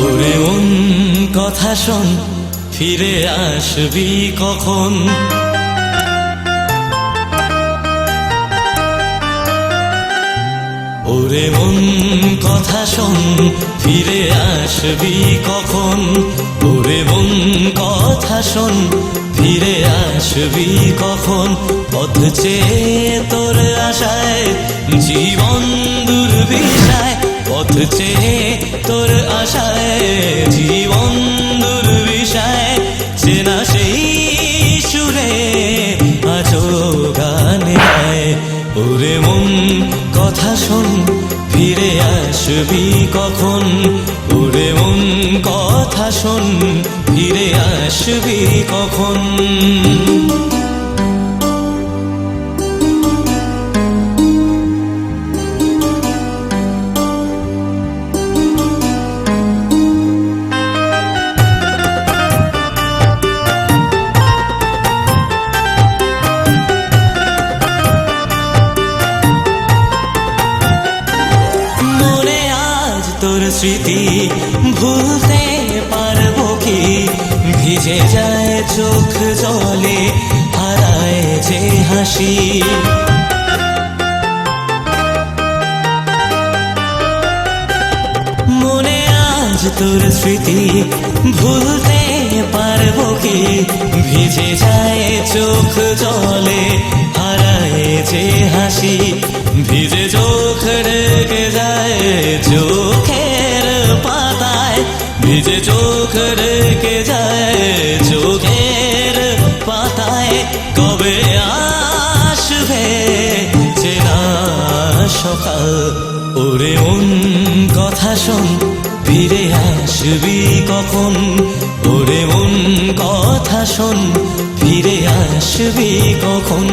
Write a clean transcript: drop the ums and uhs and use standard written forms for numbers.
ওরে মন কথা শোন, ফিরে আসবি কখন? ওরে মন কথা শোন, ফিরে আসবি কখন? ওরে মন কথা শোন, ফিরে আসবি কখন? পথ চেয়ে তোর আশায় জীবন দুর্বিষায়, পথ চেয়ে তোর আশায় জীবন দুর্বিষায়। চেনা সেই সুরে আজো গানে গায়। ওরে মন কথা শোন, ফিরে আসবি কখন? ওরে মন কথা শোন, ফিরে আসবি কখন? তোর স্মৃতি ভুলতে পারবো কি? ভিজে যায় চোখ জলে, হারায় যে হাসি। মনে আজ তোর স্মৃতি ভুলতে পারবো কি? ভিজে যায় চোখ জলে, হারায় যে হাসি। ভিজে চোখ রেখে যায় চোখের পাতায়, ভিজে চোখ রেখে যায় চোখের পাতায়। কবে আসবে চেনা সকাল? ওরে মন কথা শোন, ফিরে আসবি কখন? ওরে মন কথা শোন, ফিরে আসবি কখন?